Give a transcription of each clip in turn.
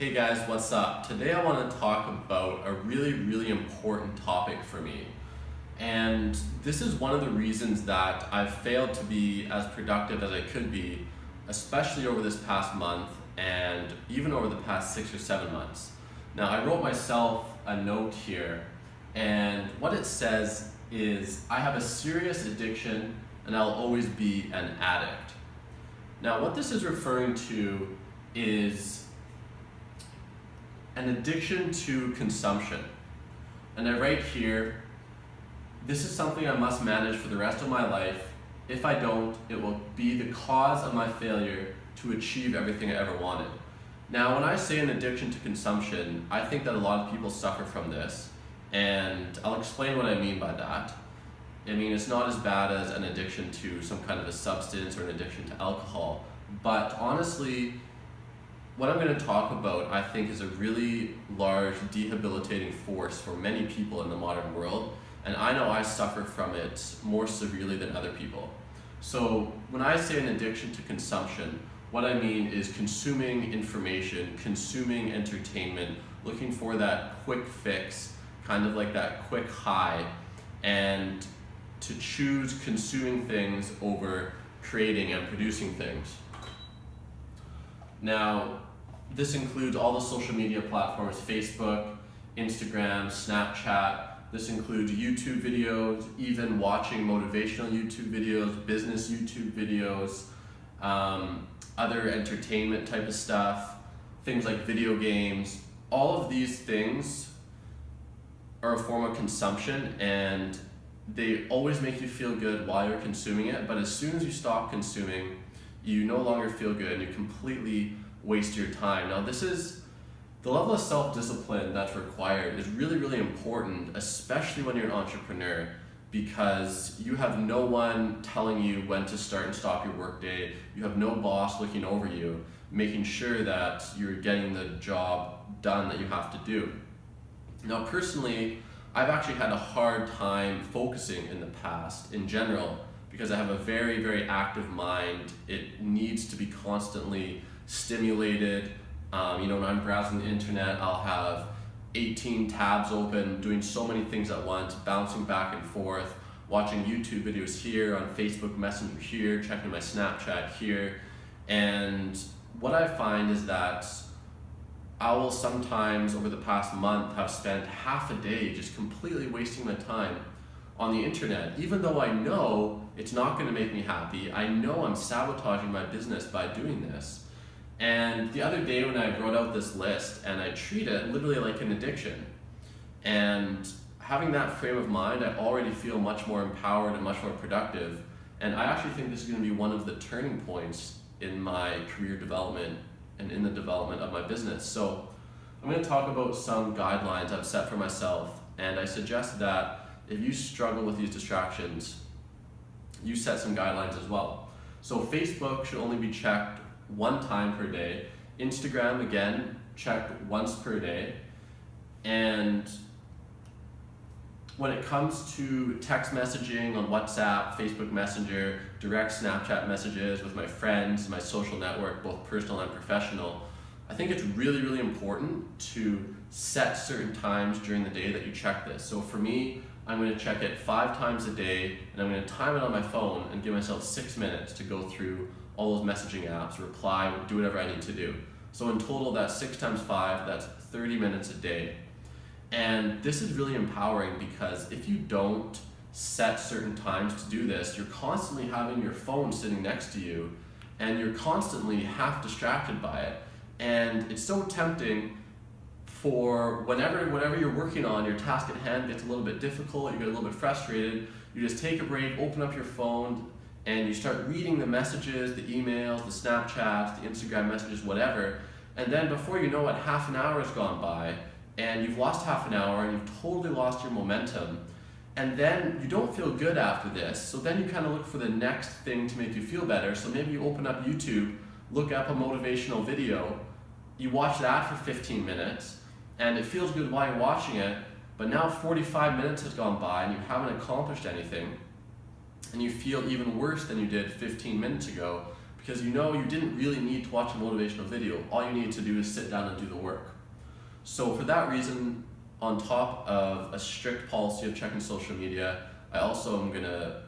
Hey guys, what's up? Today I want to talk about a really important topic for me. And this is one of the reasons that I've failed to be as productive as I could be, especially over this past month and even over the past 6 or 7 months. Now, I wrote myself a note here, and what it says is, I have a serious addiction and I'll always be an addict. Now, what this is referring to is an addiction to consumption. And I write here, this is something I must manage for the rest of my life. If I don't, it will be the cause of my failure to achieve everything I ever wanted. Now, when I say an addiction to consumption, I think that a lot of people suffer from this, and I'll explain what I mean by that. I mean, it's not as bad as an addiction to some kind of a substance or an addiction to alcohol, but honestly, what I'm going to talk about, I think, is a really large, debilitating force for many people in the modern world, and I know I suffer from it more severely than other people. So when I say an addiction to consumption, what I mean is consuming information, consuming entertainment, looking for that quick fix, kind of like that quick high, and to choose consuming things over creating and producing things. Now, this includes all the social media platforms, Facebook, Instagram, Snapchat. This includes YouTube videos, even watching motivational YouTube videos, business YouTube videos, other entertainment type of stuff, things like video games. All of these things are a form of consumption, and they always make you feel good while you're consuming it, but as soon as you stop consuming, you no longer feel good and you completely waste your time. Now, this is the level of self-discipline that's required is really important, especially when you're an entrepreneur, because you have no one telling you when to start and stop your workday. You have no boss looking over you, making sure that you're getting the job done that you have to do. Now, personally, I've actually had a hard time focusing in the past in general because I have a very active mind. It needs to be constantly stimulated. When I'm browsing the internet, I'll have 18 tabs open, doing so many things at once, bouncing back and forth, watching YouTube videos here, on Facebook Messenger here, checking my Snapchat here. And what I find is that I will sometimes, over the past month, have spent half a day just completely wasting my time on the internet, even though I know it's not going to make me happy. I know I'm sabotaging my business by doing this. And the other day when I wrote out this list, and I treat it literally like an addiction, and having that frame of mind, I already feel much more empowered and much more productive. And I actually think this is going to be one of the turning points in my career development and in the development of my business. So I'm going to talk about some guidelines I've set for myself, and I suggest that if you struggle with these distractions, you set some guidelines as well. So Facebook should only be checked 1 time per day. Instagram, again, checked once per day. And when it comes to text messaging on WhatsApp, Facebook Messenger, direct Snapchat messages with my friends, my social network, both personal and professional, I think it's really important to set certain times during the day that you check this. So for me, I'm going to check it 5 times a day, and I'm going to time it on my phone and give myself 6 minutes to go through all those messaging apps, reply, do whatever I need to do. So in total, that's 6 times 5, that's 30 minutes a day. And this is really empowering because if you don't set certain times to do this, you're constantly having your phone sitting next to you, and you're constantly half distracted by it. And it's so tempting for whatever you're working on, your task at hand gets a little bit difficult, you get a little bit frustrated, you just take a break, open up your phone, and you start reading the messages, the emails, the Snapchats, the Instagram messages, whatever, and then before you know it, half an hour has gone by, and you've lost half an hour, and you've totally lost your momentum, and then you don't feel good after this, so then you kind of look for the next thing to make you feel better. So maybe you open up YouTube, look up a motivational video, you watch that for 15 minutes, and it feels good while you're watching it, but now 45 minutes has gone by and you haven't accomplished anything, and you feel even worse than you did 15 minutes ago because you know you didn't really need to watch a motivational video. All you need to do is sit down and do the work. So for that reason, on top of a strict policy of checking social media, I also am gonna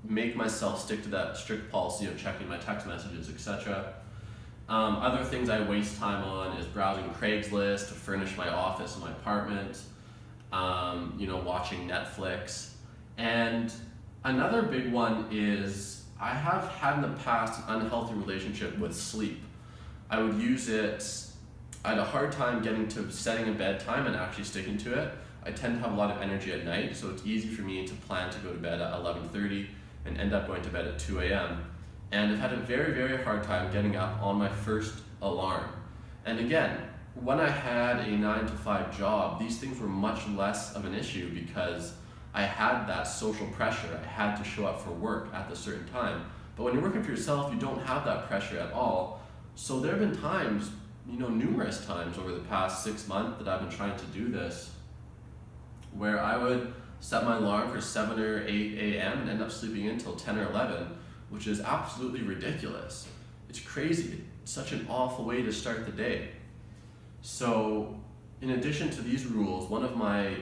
make myself stick to that strict policy of checking my text messages, etc. Other things I waste time on is browsing Craigslist to furnish my office and my apartment, watching Netflix. And another big one is I have had in the past an unhealthy relationship with sleep. I would use it, I had a hard time getting to setting a bedtime and actually sticking to it. I tend to have a lot of energy at night, so it's easy for me to plan to go to bed at 11:30 and end up going to bed at 2 a.m. And I've had a very, very hard time getting up on my first alarm. And again, when I had a 9-to-5 job, these things were much less of an issue because I had that social pressure. I had to show up for work at a certain time. But when you're working for yourself, you don't have that pressure at all. So there have been times, numerous times over the past 6 months that I've been trying to do this, where I would set my alarm for 7 or 8 a.m. and end up sleeping until 10 or 11, which is absolutely ridiculous. It's crazy. It's such an awful way to start the day. So in addition to these rules, one of my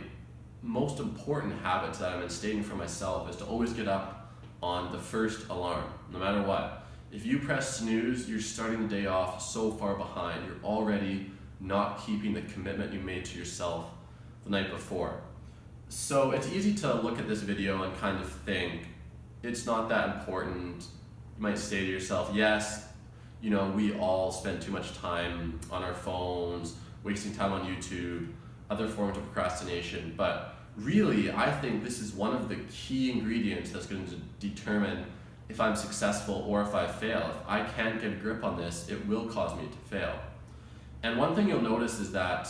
most important habits that I'm instating for myself is to always get up on the first alarm, no matter what. If you press snooze, you're starting the day off so far behind. You're already not keeping the commitment you made to yourself the night before. So it's easy to look at this video and kind of think, it's not that important. You might say to yourself, yes, we all spend too much time on our phones, wasting time on YouTube, other forms of procrastination, but really, I think this is one of the key ingredients that's going to determine if I'm successful or if I fail. If I can't get a grip on this, it will cause me to fail. And one thing you'll notice is that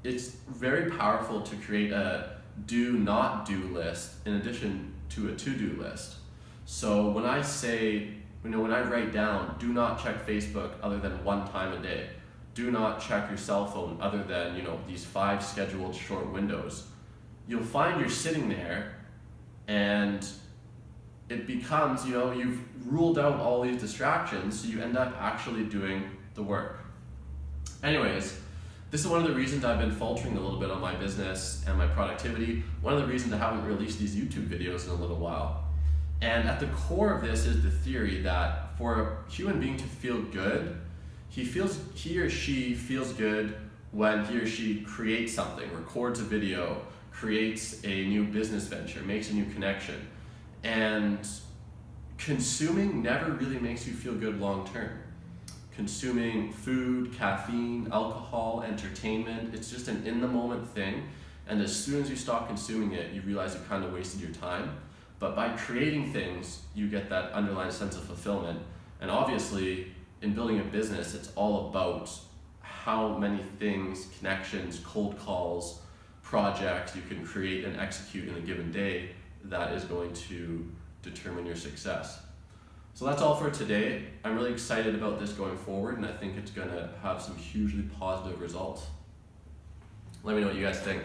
it's very powerful to create a do not do list in addition to a to-do list. So when I say, when I write down, do not check Facebook other than 1 time a day, do not check your cell phone other than, these 5 scheduled short windows, you'll find you're sitting there and it becomes, you've ruled out all these distractions, so you end up actually doing the work. Anyways, this is one of the reasons I've been faltering a little bit on my business and my productivity. One of the reasons I haven't released these YouTube videos in a little while. And at the core of this is the theory that for a human being to feel good, he or she feels good when he or she creates something, records a video, creates a new business venture, makes a new connection. And consuming never really makes you feel good long term. Consuming food, caffeine, alcohol, entertainment, it's just an in-the-moment thing. And as soon as you stop consuming it, you realize you kind of wasted your time. But by creating things, you get that underlying sense of fulfillment. And obviously, in building a business, it's all about how many things, connections, cold calls, projects you can create and execute in a given day that is going to determine your success. So that's all for today. I'm really excited about this going forward, and I think it's going to have some hugely positive results. Let me know what you guys think.